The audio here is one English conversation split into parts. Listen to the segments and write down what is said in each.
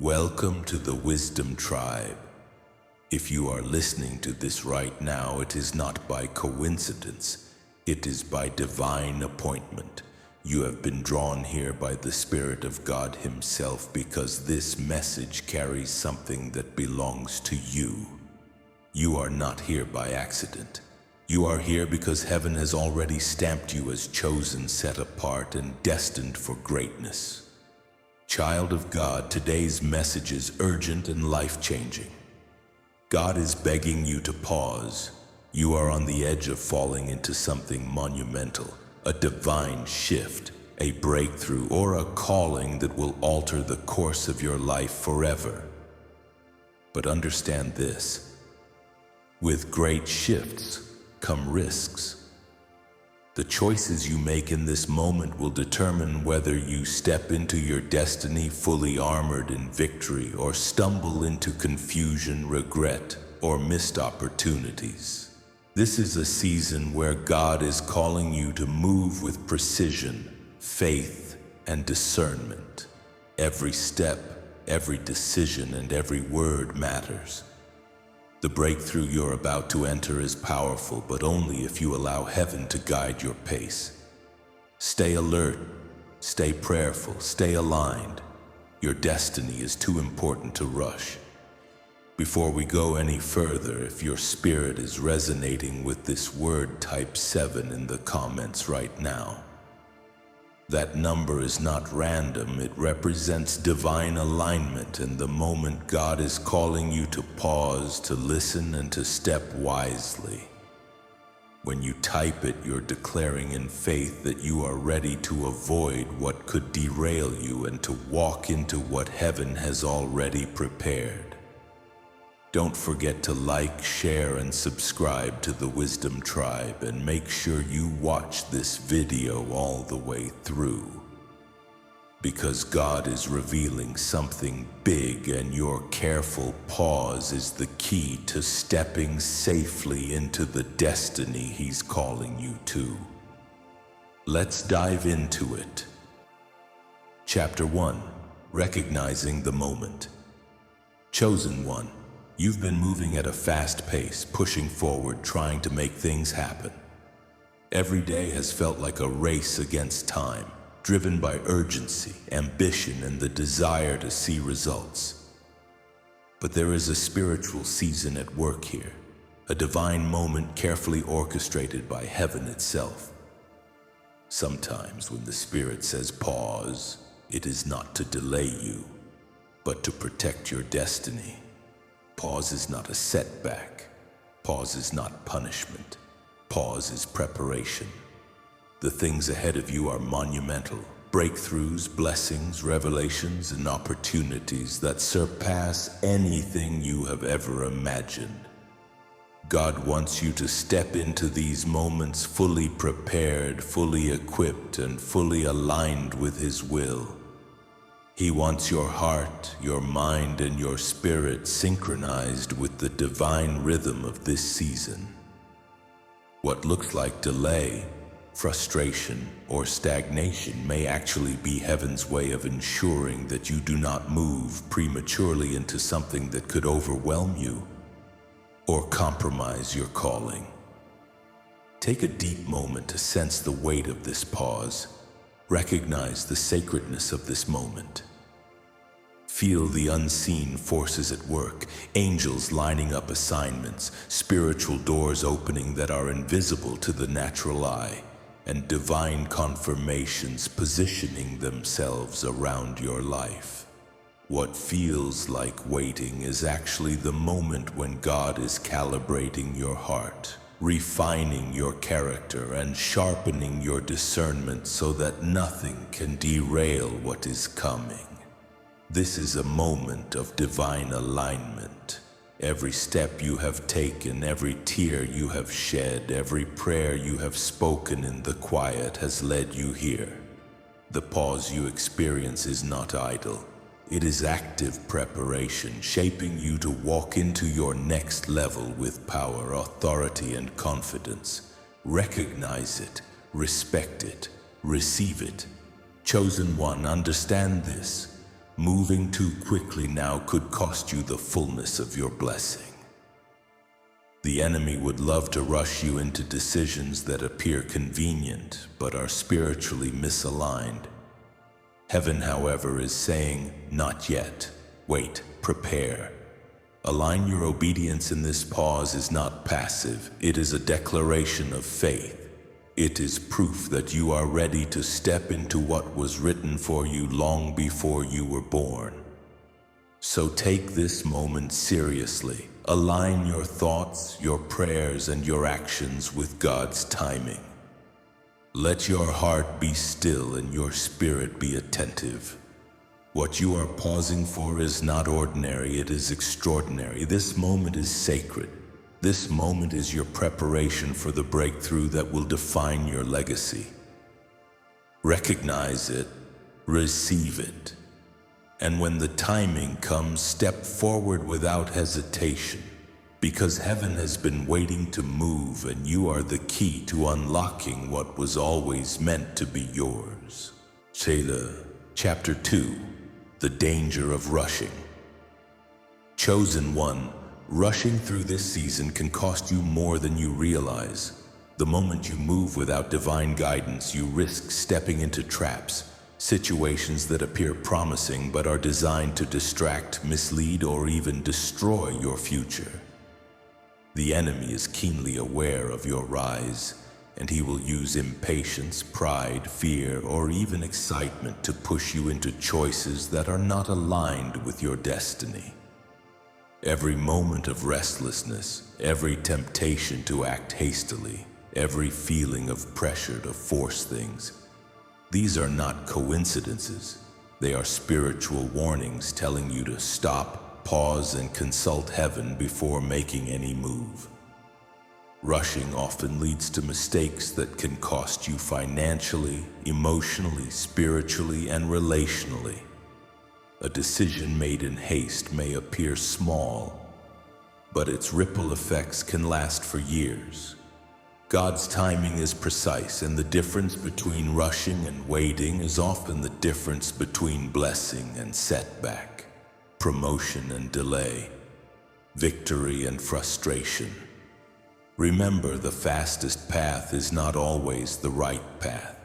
Welcome to the Wisdom Tribe. If you are listening to this right now, it is not by coincidence. It is by divine appointment. You have been drawn here by the Spirit of God Himself because this message carries something that belongs to you. You are not here by accident. You are here because heaven has already stamped you as chosen, set apart, and destined for greatness. Child of God, today's message is urgent and life-changing. God is begging you to pause. You are on the edge of falling into something monumental, a divine shift, a breakthrough, or a calling that will alter the course of your life forever. But understand this: with great shifts come risks. The choices you make in this moment will determine whether you step into your destiny fully armored in victory or stumble into confusion, regret, or missed opportunities. This is a season where God is calling you to move with precision, faith, and discernment. Every step, every decision, and every word matters. The breakthrough you're about to enter is powerful, but only if you allow heaven to guide your pace. Stay alert, stay prayerful, stay aligned. Your destiny is too important to rush. Before we go any further, if your spirit is resonating with this word, type 7 in the comments right now. That number is not random, it represents divine alignment and the moment God is calling you to pause, to listen, and to step wisely. When you type it, you're declaring in faith that you are ready to avoid what could derail you and to walk into what heaven has already prepared. Don't forget to like, share, and subscribe to the Wisdom Tribe, and make sure you watch this video all the way through. Because God is revealing something big, and your careful pause is the key to stepping safely into the destiny He's calling you to. Let's dive into it. Chapter 1. Recognizing the moment. Chosen one. You've been moving at a fast pace, pushing forward, trying to make things happen. Every day has felt like a race against time, driven by urgency, ambition, and the desire to see results. But there is a spiritual season at work here, a divine moment carefully orchestrated by heaven itself. Sometimes when the Spirit says pause, it is not to delay you, but to protect your destiny. Pause is not a setback. Pause is not punishment. Pause is preparation. The things ahead of you are monumental. Breakthroughs, blessings, revelations, and opportunities that surpass anything you have ever imagined. God wants you to step into these moments fully prepared, fully equipped, and fully aligned with His will. He wants your heart, your mind, and your spirit synchronized with the divine rhythm of this season. What looks like delay, frustration, or stagnation may actually be heaven's way of ensuring that you do not move prematurely into something that could overwhelm you or compromise your calling. Take a deep moment to sense the weight of this pause. Recognize the sacredness of this moment. Feel the unseen forces at work, angels lining up assignments, spiritual doors opening that are invisible to the natural eye, and divine confirmations positioning themselves around your life. What feels like waiting is actually the moment when God is calibrating your heart, refining your character, and sharpening your discernment so that nothing can derail what is coming. This is a moment of divine alignment. Every step you have taken, every tear you have shed, every prayer you have spoken in the quiet has led you here. The pause you experience is not idle. It is active preparation, shaping you to walk into your next level with power, authority, and confidence. Recognize it, respect it, receive it. Chosen one, understand this. Moving too quickly now could cost you the fullness of your blessing. The enemy would love to rush you into decisions that appear convenient but are spiritually misaligned. Heaven, however, is saying, not yet. Wait, prepare. Align your obedience in this pause is not passive. It is a declaration of faith. It is proof that you are ready to step into what was written for you long before you were born. So take this moment seriously. Align your thoughts, your prayers, and your actions with God's timing. Let your heart be still and your spirit be attentive. What you are pausing for is not ordinary, it is extraordinary. This moment is sacred. This moment is your preparation for the breakthrough that will define your legacy. Recognize it, receive it, and when the timing comes, step forward without hesitation, because heaven has been waiting to move and you are the key to unlocking what was always meant to be yours. Selah. Chapter 2. The Danger of Rushing. Chosen one, rushing through this season can cost you more than you realize. The moment you move without divine guidance, you risk stepping into traps, situations that appear promising but are designed to distract, mislead, or even destroy your future. The enemy is keenly aware of your rise, and he will use impatience, pride, fear, or even excitement to push you into choices that are not aligned with your destiny. Every moment of restlessness, every temptation to act hastily, every feeling of pressure to force things, these are not coincidences. They are spiritual warnings telling you to stop, pause, and consult heaven before making any move. Rushing often leads to mistakes that can cost you financially, emotionally, spiritually, and relationally. A decision made in haste may appear small, but its ripple effects can last for years. God's timing is precise, and the difference between rushing and waiting is often the difference between blessing and setback, promotion and delay, victory and frustration. Remember, the fastest path is not always the right path.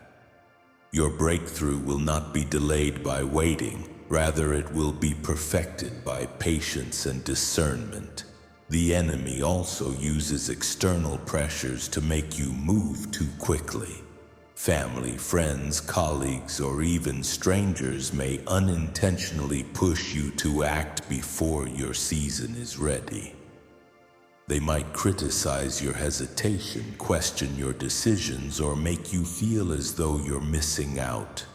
Your breakthrough will not be delayed by waiting. Rather, it will be perfected by patience and discernment. The enemy also uses external pressures to make you move too quickly. Family, friends, colleagues, or even strangers may unintentionally push you to act before your season is ready. They might criticize your hesitation, question your decisions, or make you feel as though you're missing out.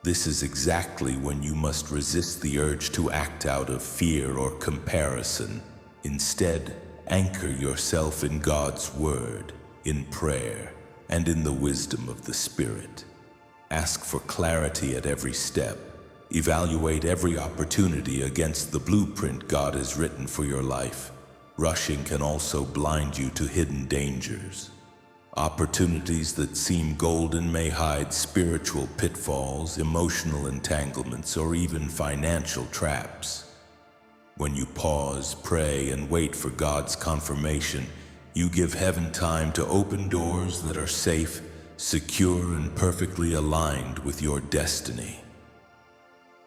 This is exactly when you must resist the urge to act out of fear or comparison. Instead, anchor yourself in God's word, in prayer, and in the wisdom of the Spirit. Ask for clarity at every step. Evaluate every opportunity against the blueprint God has written for your life. Rushing can also blind you to hidden dangers. Opportunities that seem golden may hide spiritual pitfalls, emotional entanglements, or even financial traps. When you pause, pray, and wait for God's confirmation, you give heaven time to open doors that are safe, secure, and perfectly aligned with your destiny.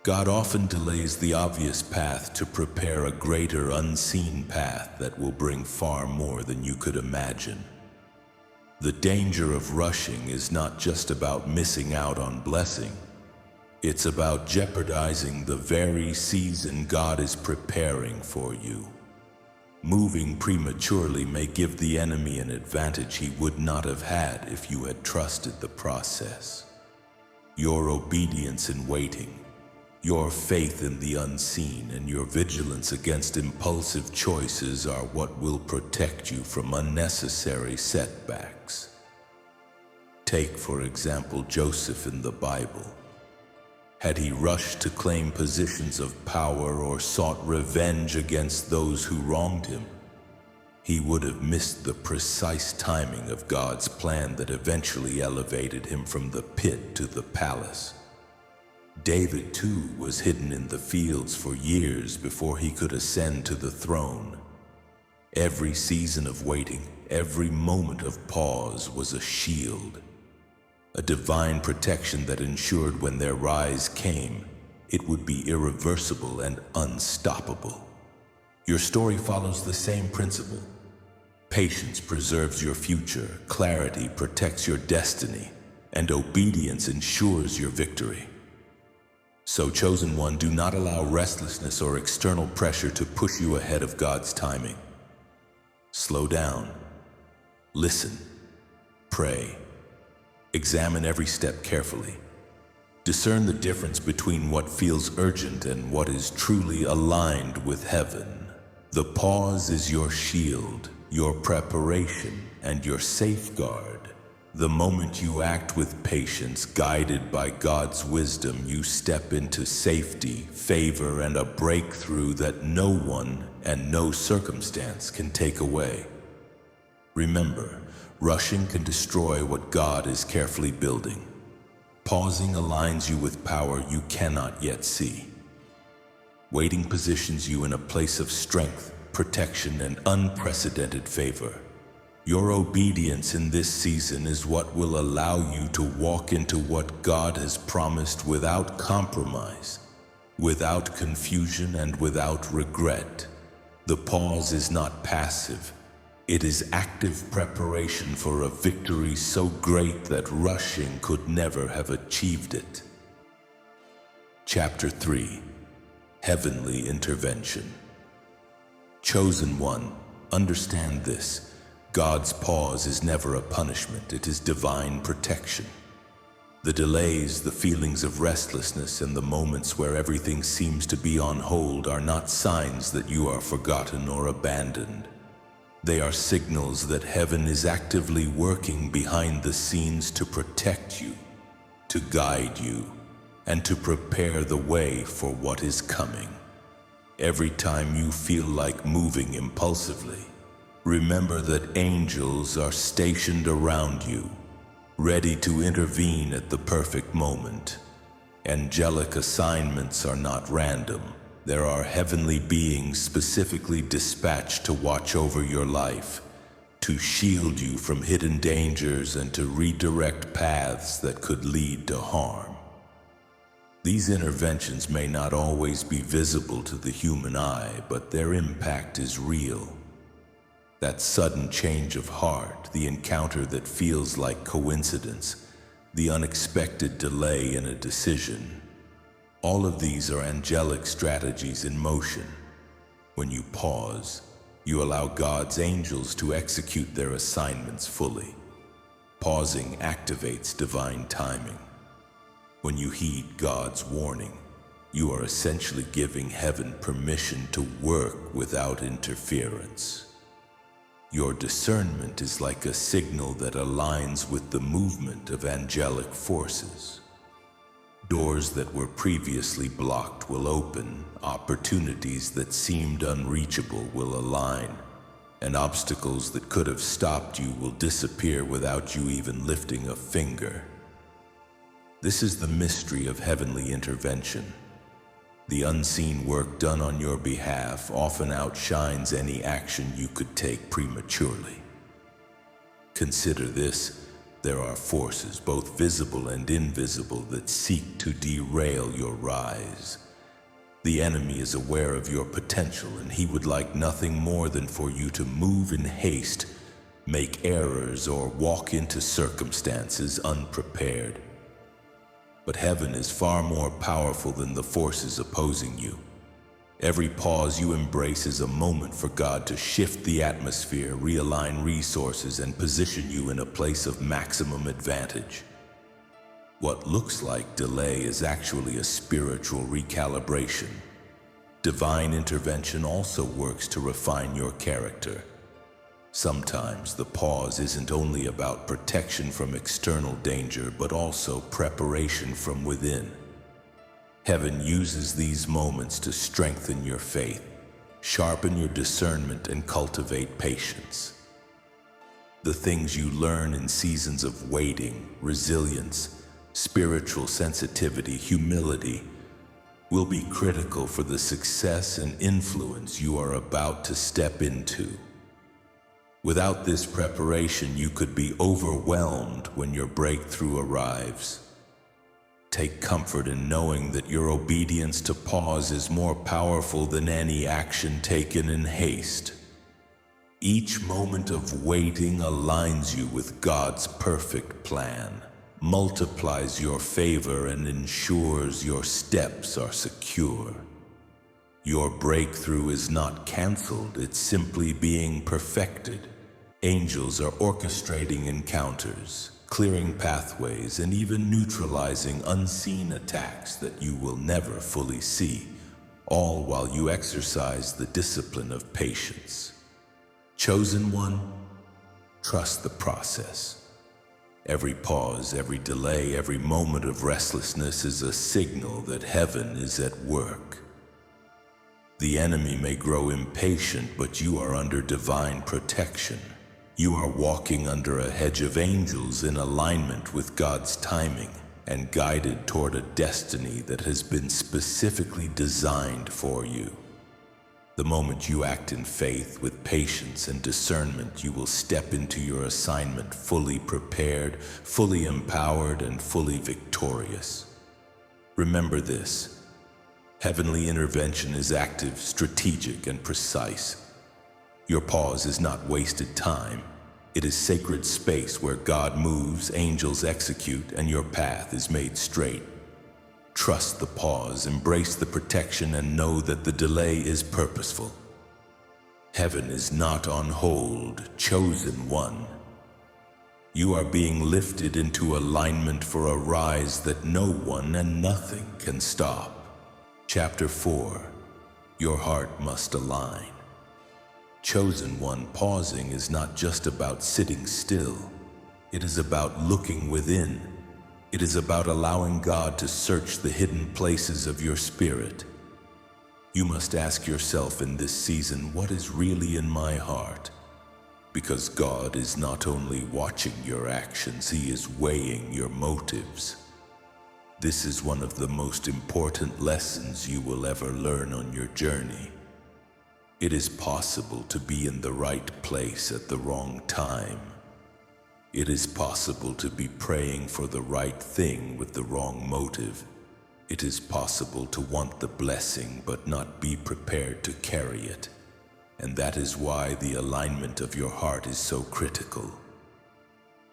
God often delays the obvious path to prepare a greater unseen path that will bring far more than you could imagine. The danger of rushing is not just about missing out on blessing. It's about jeopardizing the very season God is preparing for you. Moving prematurely may give the enemy an advantage he would not have had if you had trusted the process. Your obedience in waiting, your faith in the unseen, and your vigilance against impulsive choices are what will protect you from unnecessary setbacks. Take, for example, Joseph in the Bible. Had he rushed to claim positions of power or sought revenge against those who wronged him, he would have missed the precise timing of God's plan that eventually elevated him from the pit to the palace. David, too, was hidden in the fields for years before he could ascend to the throne. Every season of waiting, every moment of pause was a shield, a divine protection that ensured when their rise came, it would be irreversible and unstoppable. Your story follows the same principle. Patience preserves your future, clarity protects your destiny, and obedience ensures your victory. So, chosen one, do not allow restlessness or external pressure to push you ahead of God's timing. Slow down, listen, pray, examine every step carefully. Discern the difference between what feels urgent and what is truly aligned with heaven. The pause is your shield, your preparation, and your safeguard. The moment you act with patience, guided by God's wisdom, you step into safety, favor, and a breakthrough that no one and no circumstance can take away. Remember, rushing can destroy what God is carefully building. Pausing aligns you with power you cannot yet see. Waiting positions you in a place of strength, protection, and unprecedented favor. Your obedience in this season is what will allow you to walk into what God has promised without compromise, without confusion, and without regret. The pause is not passive. It is active preparation for a victory so great that rushing could never have achieved it. Chapter 3. Heavenly Intervention. Chosen one, understand this. God's pause is never a punishment, it is divine protection. The delays, the feelings of restlessness, and the moments where everything seems to be on hold are not signs that you are forgotten or abandoned. They are signals that heaven is actively working behind the scenes to protect you, to guide you, and to prepare the way for what is coming. Every time you feel like moving impulsively, remember that angels are stationed around you, ready to intervene at the perfect moment. Angelic assignments are not random. There are heavenly beings specifically dispatched to watch over your life, to shield you from hidden dangers and to redirect paths that could lead to harm. These interventions may not always be visible to the human eye, but their impact is real. That sudden change of heart, the encounter that feels like coincidence, the unexpected delay in a decision. All of these are angelic strategies in motion. When you pause, you allow God's angels to execute their assignments fully. Pausing activates divine timing. When you heed God's warning, you are essentially giving heaven permission to work without interference. Your discernment is like a signal that aligns with the movement of angelic forces. Doors that were previously blocked will open, opportunities that seemed unreachable will align, and obstacles that could have stopped you will disappear without you even lifting a finger. This is the mystery of heavenly intervention. The unseen work done on your behalf often outshines any action you could take prematurely. Consider this: there are forces, both visible and invisible, that seek to derail your rise. The enemy is aware of your potential, and he would like nothing more than for you to move in haste, make errors, or walk into circumstances unprepared. But heaven is far more powerful than the forces opposing you. Every pause you embrace is a moment for God to shift the atmosphere, realign resources, and position you in a place of maximum advantage. What looks like delay is actually a spiritual recalibration. Divine intervention also works to refine your character. Sometimes the pause isn't only about protection from external danger, but also preparation from within. Heaven uses these moments to strengthen your faith, sharpen your discernment, and cultivate patience. The things you learn in seasons of waiting, resilience, spiritual sensitivity, humility will be critical for the success and influence you are about to step into. Without this preparation, you could be overwhelmed when your breakthrough arrives. Take comfort in knowing that your obedience to pause is more powerful than any action taken in haste. Each moment of waiting aligns you with God's perfect plan, multiplies your favor, and ensures your steps are secure. Your breakthrough is not canceled, it's simply being perfected. Angels are orchestrating encounters, clearing pathways, and even neutralizing unseen attacks that you will never fully see, all while you exercise the discipline of patience. Chosen one, trust the process. Every pause, every delay, every moment of restlessness is a signal that heaven is at work. The enemy may grow impatient, but you are under divine protection. You are walking under a hedge of angels in alignment with God's timing and guided toward a destiny that has been specifically designed for you. The moment you act in faith with patience and discernment, you will step into your assignment fully prepared, fully empowered, and fully victorious. Remember this: heavenly intervention is active, strategic, and precise. Your pause is not wasted time. It is sacred space where God moves, angels execute, and your path is made straight. Trust the pause, embrace the protection, and know that the delay is purposeful. Heaven is not on hold, chosen one. You are being lifted into alignment for a rise that no one and nothing can stop. Chapter 4. Your heart must align. Chosen one, pausing is not just about sitting still. It is about looking within. It is about allowing God to search the hidden places of your spirit. You must ask yourself in this season, what is really in my heart? Because God is not only watching your actions, He is weighing your motives. This is one of the most important lessons you will ever learn on your journey. It is possible to be in the right place at the wrong time. It is possible to be praying for the right thing with the wrong motive. It is possible to want the blessing but not be prepared to carry it. And that is why the alignment of your heart is so critical.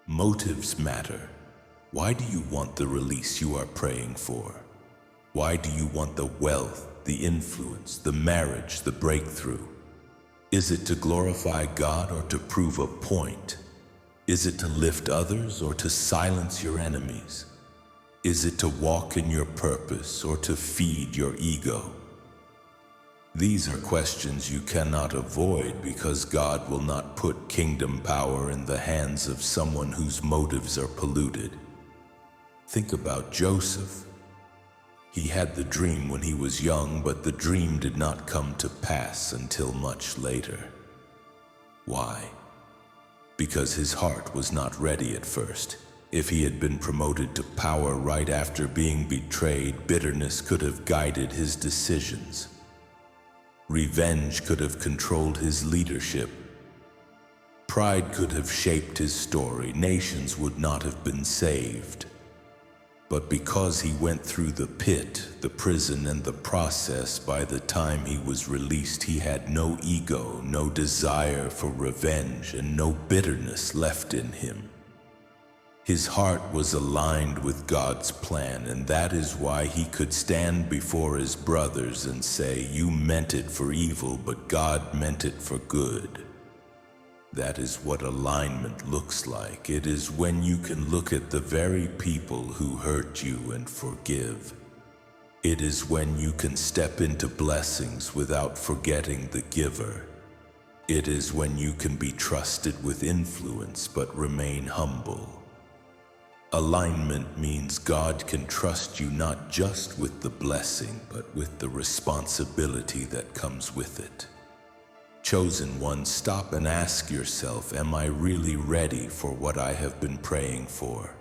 Motives matter. Why do you want the release you are praying for? Why do you want the wealth, the influence, the marriage, the breakthrough? Is it to glorify God or to prove a point? Is it to lift others or to silence your enemies? Is it to walk in your purpose or to feed your ego? These are questions you cannot avoid because God will not put kingdom power in the hands of someone whose motives are polluted. Think about Joseph. He had the dream when he was young, but the dream did not come to pass until much later. Why? Because his heart was not ready at first. If he had been promoted to power right after being betrayed, bitterness could have guided his decisions. Revenge could have controlled his leadership. Pride could have shaped his story. Nations would not have been saved. But because he went through the pit, the prison, and the process, by the time he was released, he had no ego, no desire for revenge, and no bitterness left in him. His heart was aligned with God's plan, and that is why he could stand before his brothers and say, "You meant it for evil, but God meant it for good." That is what alignment looks like. It is when you can look at the very people who hurt you and forgive. It is when you can step into blessings without forgetting the giver. It is when you can be trusted with influence but remain humble. Alignment means God can trust you not just with the blessing, but with the responsibility that comes with it. Chosen one, stop and ask yourself, am I really ready for what I have been praying for?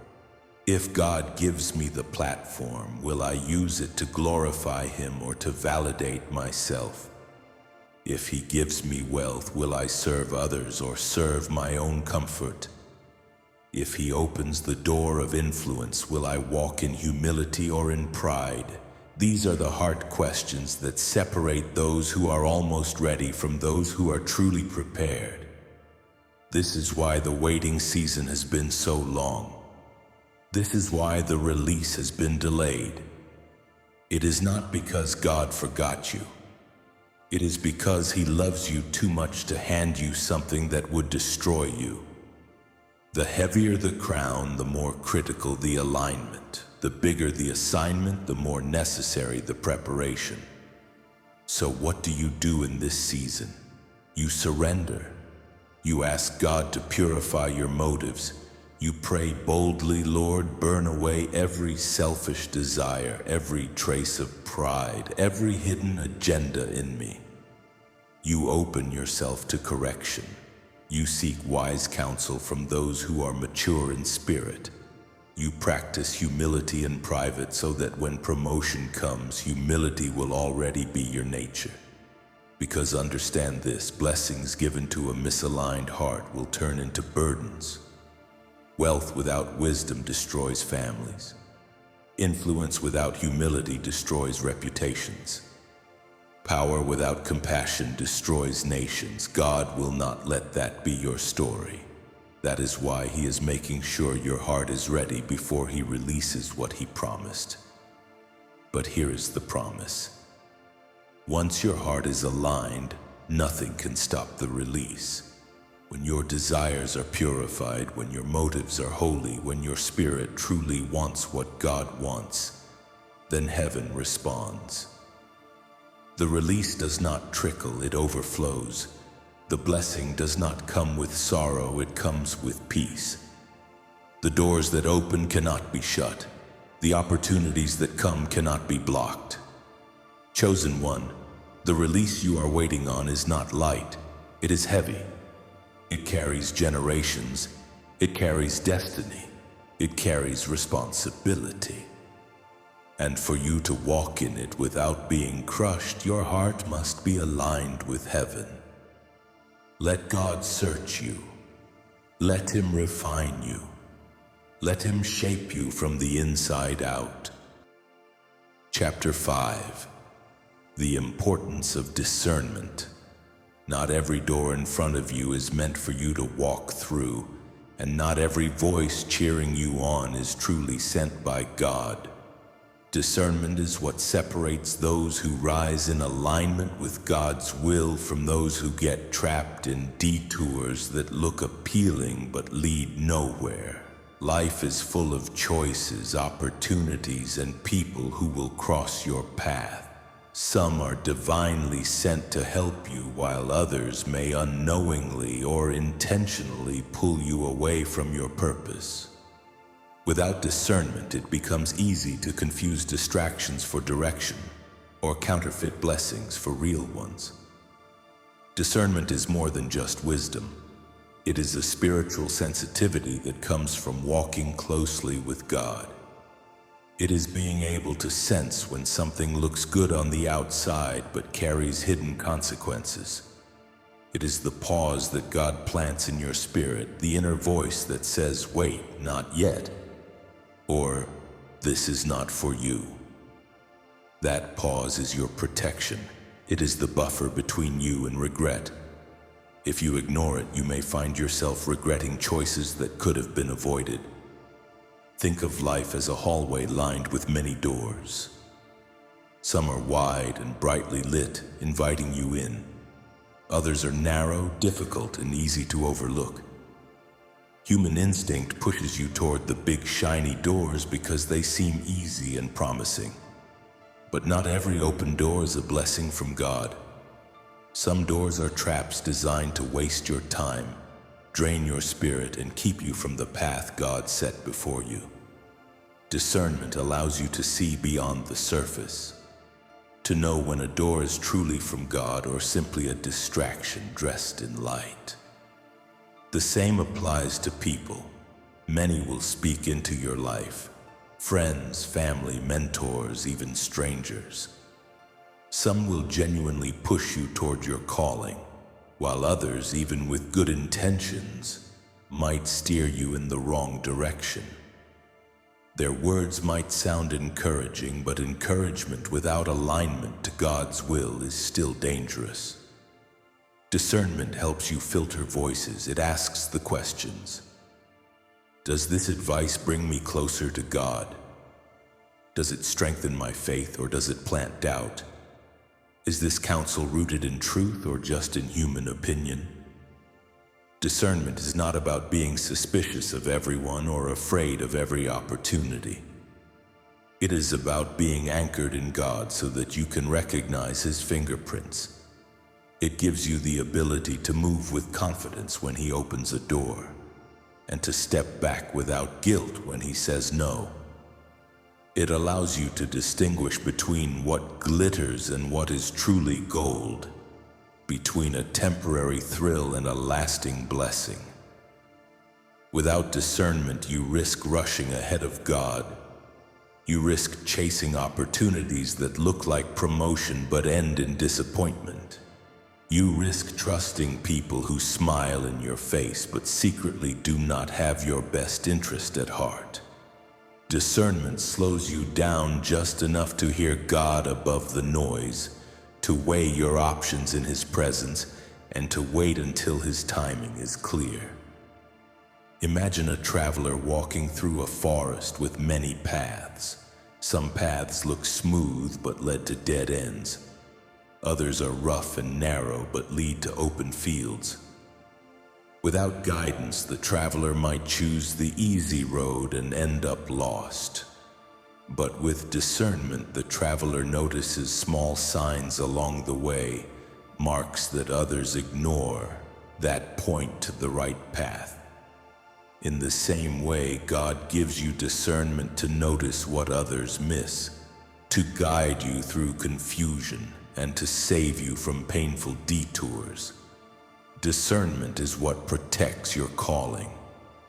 If God gives me the platform, will I use it to glorify Him or to validate myself? If He gives me wealth, will I serve others or serve my own comfort? If He opens the door of influence, will I walk in humility or in pride? These are the heart questions that separate those who are almost ready from those who are truly prepared. This is why the waiting season has been so long. This is why the release has been delayed. It is not because God forgot you. It is because He loves you too much to hand you something that would destroy you. The heavier the crown, the more critical the alignment. The bigger the assignment, the more necessary the preparation. So what do you do in this season? You surrender. You ask God to purify your motives. You pray boldly, Lord, burn away every selfish desire, every trace of pride, every hidden agenda in me. You open yourself to correction. You seek wise counsel from those who are mature in spirit. You practice humility in private so that when promotion comes, humility will already be your nature. Because understand this, blessings given to a misaligned heart will turn into burdens. Wealth without wisdom destroys families. Influence without humility destroys reputations. Power without compassion destroys nations. God will not let that be your story. That is why He is making sure your heart is ready before He releases what He promised. But here is the promise. Once your heart is aligned, nothing can stop the release. When your desires are purified, when your motives are holy, when your spirit truly wants what God wants, then heaven responds. The release does not trickle, it overflows. The blessing does not come with sorrow, it comes with peace. The doors that open cannot be shut. The opportunities that come cannot be blocked. Chosen one, the release you are waiting on is not light, it is heavy. It carries generations, it carries destiny, it carries responsibility. And for you to walk in it without being crushed, your heart must be aligned with heaven. Let God search you. Let Him refine you. Let Him shape you from the inside out. Chapter 5. The importance of discernment. Not every door in front of you is meant for you to walk through, and not every voice cheering you on is truly sent by God. Discernment is what separates those who rise in alignment with God's will from those who get trapped in detours that look appealing but lead nowhere. Life is full of choices, opportunities, and people who will cross your path. Some are divinely sent to help you, while others may unknowingly or intentionally pull you away from your purpose. Without discernment, it becomes easy to confuse distractions for direction or counterfeit blessings for real ones. Discernment is more than just wisdom. It is a spiritual sensitivity that comes from walking closely with God. It is being able to sense when something looks good on the outside but carries hidden consequences. It is the pause that God plants in your spirit, the inner voice that says, "Wait, not yet," or "This is not for you." That pause is your protection. It is the buffer between you and regret. If you ignore it, you may find yourself regretting choices that could have been avoided. Think of life as a hallway lined with many doors. Some are wide and brightly lit, inviting you in. Others are narrow, difficult, and easy to overlook. Human instinct pushes you toward the big shiny doors because they seem easy and promising. But not every open door is a blessing from God. Some doors are traps designed to waste your time, drain your spirit, and keep you from the path God set before you. Discernment allows you to see beyond the surface, to know when a door is truly from God or simply a distraction dressed in light. The same applies to people. Many will speak into your life. Friends, family, mentors, even strangers. Some will genuinely push you toward your calling, while others, even with good intentions, might steer you in the wrong direction. Their words might sound encouraging, but encouragement without alignment to God's will is still dangerous. Discernment helps you filter voices. It asks the questions. Does this advice bring me closer to God? Does it strengthen my faith, or does it plant doubt? Is this counsel rooted in truth or just in human opinion? Discernment is not about being suspicious of everyone or afraid of every opportunity. It is about being anchored in God so that you can recognize His fingerprints. It gives you the ability to move with confidence when He opens a door, and to step back without guilt when He says no. It allows you to distinguish between what glitters and what is truly gold, between a temporary thrill and a lasting blessing. Without discernment, you risk rushing ahead of God. You risk chasing opportunities that look like promotion but end in disappointment. You risk trusting people who smile in your face but secretly do not have your best interest at heart. Discernment slows you down just enough to hear God above the noise, to weigh your options in His presence, and to wait until His timing is clear. Imagine a traveler walking through a forest with many paths. Some paths look smooth but lead to dead ends. Others are rough and narrow but lead to open fields. Without guidance, the traveler might choose the easy road and end up lost. But with discernment, the traveler notices small signs along the way, marks that others ignore, that point to the right path. In the same way, God gives you discernment to notice what others miss, to guide you through confusion, and to save you from painful detours. Discernment is what protects your calling.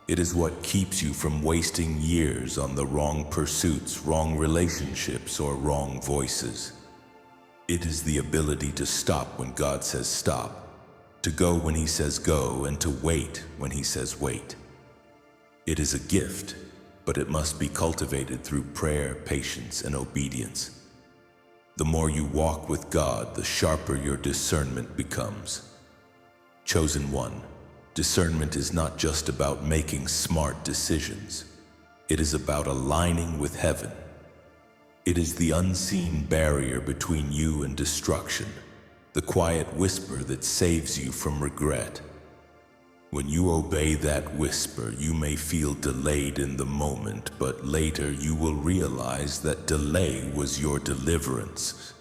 It is what keeps you from wasting years on the wrong pursuits, wrong relationships, or wrong voices. It is the ability to stop when God says stop, to go when He says go, and to wait when He says wait. It is a gift, but it must be cultivated through prayer, patience, and obedience. The more you walk with God, the sharper your discernment becomes. Chosen one, discernment is not just about making smart decisions. It is about aligning with heaven. It is the unseen barrier between you and destruction, the quiet whisper that saves you from regret. When you obey that whisper, you may feel delayed in the moment, but later you will realize that delay was your deliverance.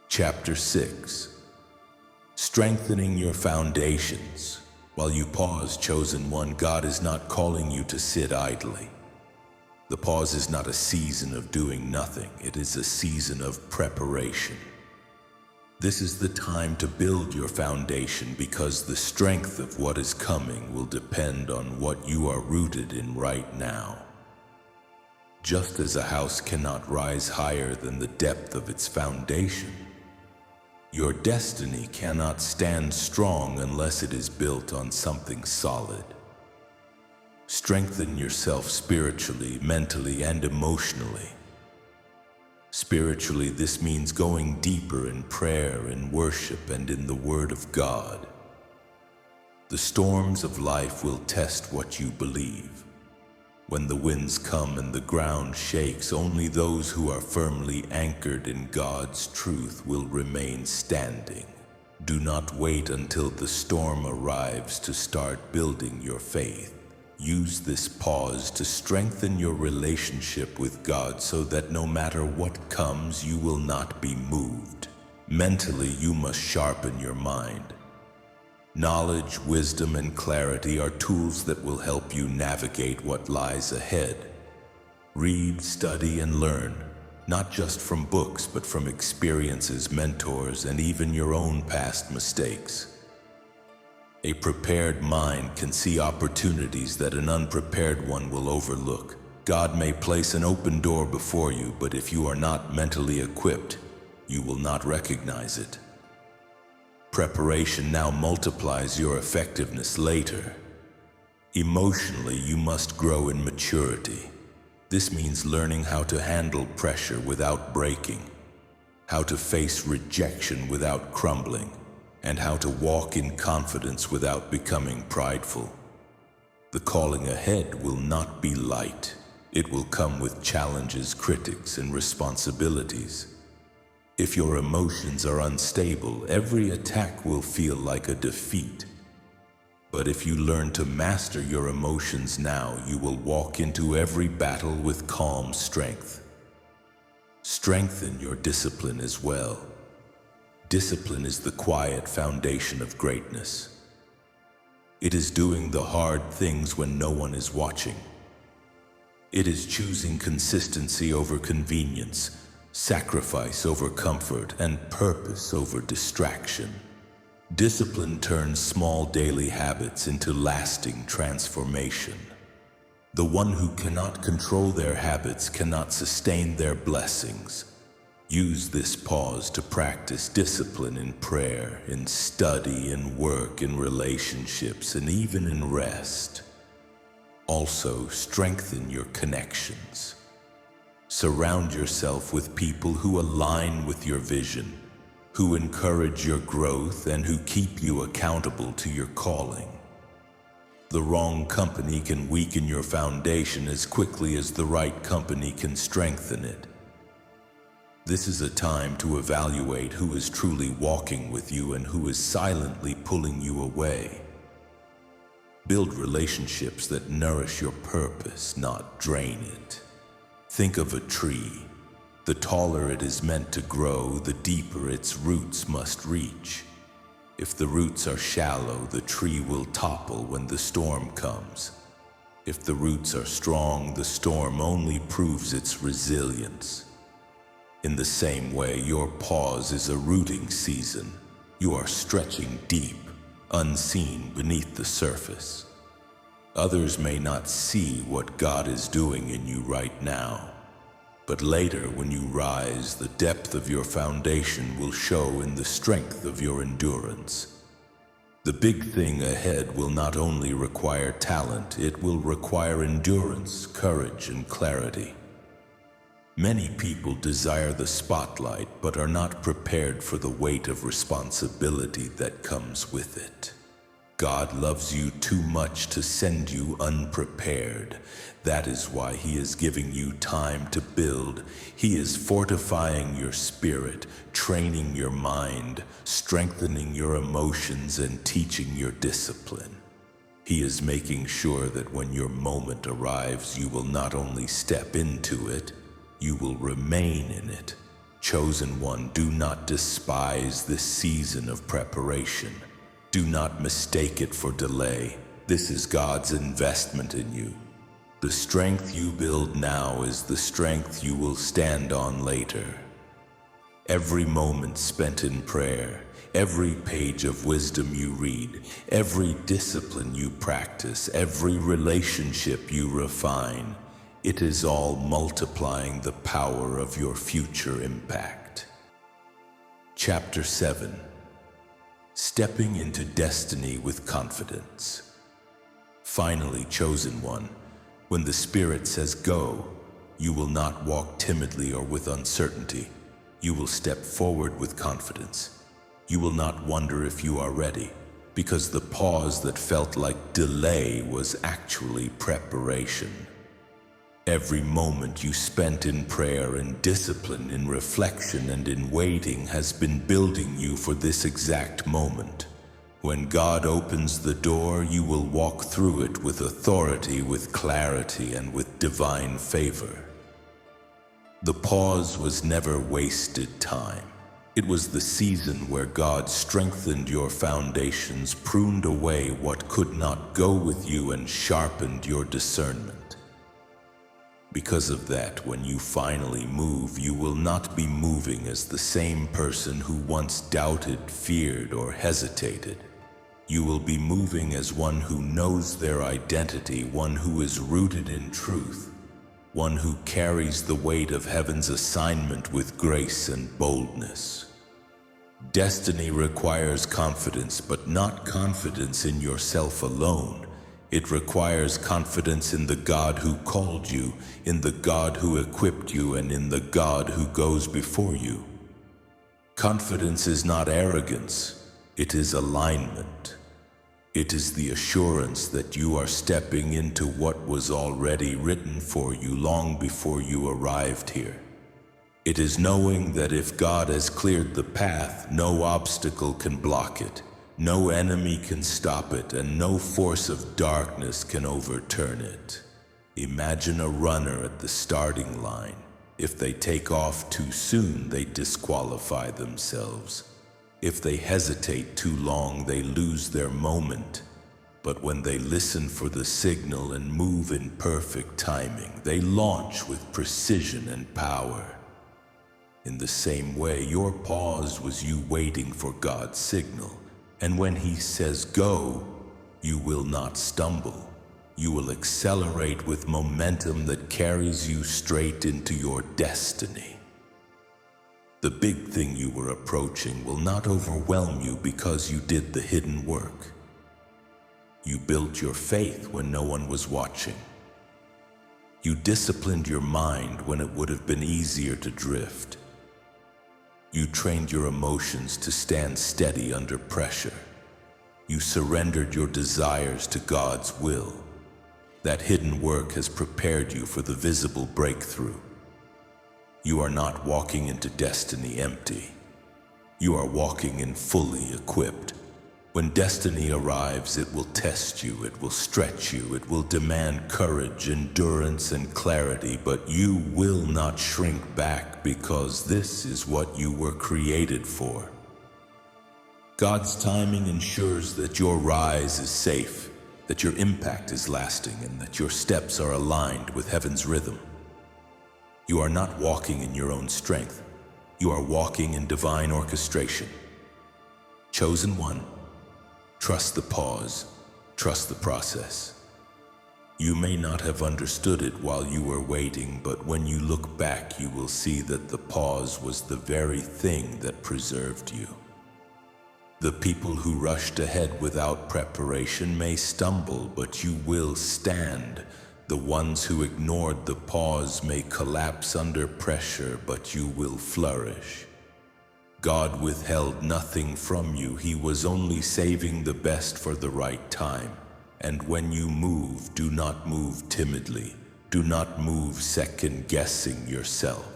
Chapter 6. Strengthening your foundations. While you pause, chosen one, God is not calling you to sit idly. The pause is not a season of doing nothing. It is a season of preparation. This is the time to build your foundation, because the strength of what is coming will depend on what you are rooted in right now. Just as a house cannot rise higher than the depth of its foundation, your destiny cannot stand strong unless it is built on something solid. Strengthen yourself spiritually, mentally, and emotionally. Spiritually, this means going deeper in prayer, in worship, and in the Word of God. The storms of life will test what you believe. When the winds come and the ground shakes, only those who are firmly anchored in God's truth will remain standing. Do not wait until the storm arrives to start building your faith. Use this pause to strengthen your relationship with God so that no matter what comes, you will not be moved. Mentally, you must sharpen your mind. Knowledge, wisdom, and clarity are tools that will help you navigate what lies ahead. Read, study, and learn, not just from books, but from experiences, mentors, and even your own past mistakes. A prepared mind can see opportunities that an unprepared one will overlook. God may place an open door before you, but if you are not mentally equipped, you will not recognize it. Preparation now multiplies your effectiveness later. Emotionally, you must grow in maturity. This means learning how to handle pressure without breaking, how to face rejection without crumbling, and how to walk in confidence without becoming prideful. The calling ahead will not be light. It will come with challenges, critics, and responsibilities. If your emotions are unstable, every attack will feel like a defeat. But if you learn to master your emotions now, you will walk into every battle with calm strength. Strengthen your discipline as well. Discipline is the quiet foundation of greatness. It is doing the hard things when no one is watching. It is choosing consistency over convenience, sacrifice over comfort, and purpose over distraction. Discipline turns small daily habits into lasting transformation. The one who cannot control their habits cannot sustain their blessings. Use this pause to practice discipline in prayer, in study, in work, in relationships, and even in rest. Also, strengthen your connections. Surround yourself with people who align with your vision, who encourage your growth, and who keep you accountable to your calling. The wrong company can weaken your foundation as quickly as the right company can strengthen it. This is a time to evaluate who is truly walking with you and who is silently pulling you away. Build relationships that nourish your purpose, not drain it. Think of a tree. The taller it is meant to grow, the deeper its roots must reach. If the roots are shallow, the tree will topple when the storm comes. If the roots are strong, the storm only proves its resilience. In the same way, your pause is a rooting season. You are stretching deep, unseen beneath the surface. Others may not see what God is doing in you right now, but later when you rise, the depth of your foundation will show in the strength of your endurance. The big thing ahead will not only require talent, it will require endurance, courage, and clarity. Many people desire the spotlight but are not prepared for the weight of responsibility that comes with it. God loves you too much to send you unprepared. That is why He is giving you time to build. He is fortifying your spirit, training your mind, strengthening your emotions, and teaching your discipline. He is making sure that when your moment arrives, you will not only step into it, you will remain in it. Chosen one, do not despise this season of preparation. Do not mistake it for delay. This is God's investment in you. The strength you build now is the strength you will stand on later. Every moment spent in prayer, every page of wisdom you read, every discipline you practice, every relationship you refine, it is all multiplying the power of your future impact. Chapter 7. Stepping into destiny with confidence. Finally, chosen one, when the Spirit says go, you will not walk timidly or with uncertainty. You will step forward with confidence. You will not wonder if you are ready, because the pause that felt like delay was actually preparation. Every moment you spent in prayer, in discipline, in reflection, and in waiting has been building you for this exact moment. When God opens the door, you will walk through it with authority, with clarity, and with divine favor. The pause was never wasted time. It was the season where God strengthened your foundations, pruned away what could not go with you, and sharpened your discernment. Because of that, when you finally move, you will not be moving as the same person who once doubted, feared, or hesitated. You will be moving as one who knows their identity, one who is rooted in truth, one who carries the weight of heaven's assignment with grace and boldness. Destiny requires confidence, but not confidence in yourself alone. It requires confidence in the God who called you, in the God who equipped you, and in the God who goes before you. Confidence is not arrogance, it is alignment. It is the assurance that you are stepping into what was already written for you long before you arrived here. It is knowing that if God has cleared the path, no obstacle can block it, no enemy can stop it, and no force of darkness can overturn it. Imagine a runner at the starting line. If they take off too soon, they disqualify themselves. If they hesitate too long, they lose their moment. But when they listen for the signal and move in perfect timing, they launch with precision and power. In the same way, your pause was you waiting for God's signal. And when He says go, you will not stumble. You will accelerate with momentum that carries you straight into your destiny. The big thing you were approaching will not overwhelm you because you did the hidden work. You built your faith when no one was watching. You disciplined your mind when it would have been easier to drift. You trained your emotions to stand steady under pressure. You surrendered your desires to God's will. That hidden work has prepared you for the visible breakthrough. You are not walking into destiny empty. You are walking in fully equipped. When destiny arrives, it will test you, it will stretch you, it will demand courage, endurance, and clarity, but you will not shrink back because this is what you were created for. God's timing ensures that your rise is safe, that your impact is lasting, and that your steps are aligned with heaven's rhythm. You are not walking in your own strength. You are walking in divine orchestration. Chosen one, trust the pause, trust the process. You may not have understood it while you were waiting, but when you look back, you will see that the pause was the very thing that preserved you. The people who rushed ahead without preparation may stumble, but you will stand. The ones who ignored the pause may collapse under pressure, but you will flourish. God withheld nothing from you. He was only saving the best for the right time. And when you move, do not move timidly. Do not move second-guessing yourself.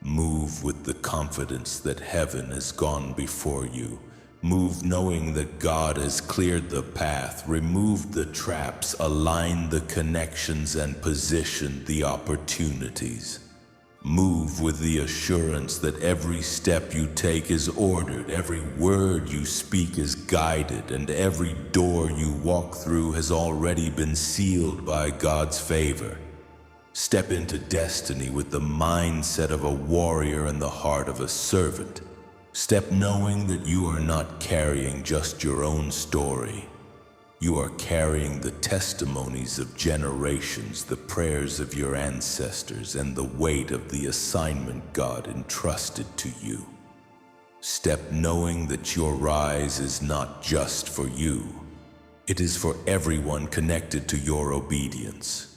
Move with the confidence that heaven has gone before you. Move knowing that God has cleared the path, removed the traps, aligned the connections, and positioned the opportunities. Move with the assurance that every step you take is ordered, every word you speak is guided, and every door you walk through has already been sealed by God's favor. Step into destiny with the mindset of a warrior and the heart of a servant. Step knowing that you are not carrying just your own story. You are carrying the testimonies of generations, the prayers of your ancestors, and the weight of the assignment God entrusted to you. Step knowing that your rise is not just for you. It is for everyone connected to your obedience.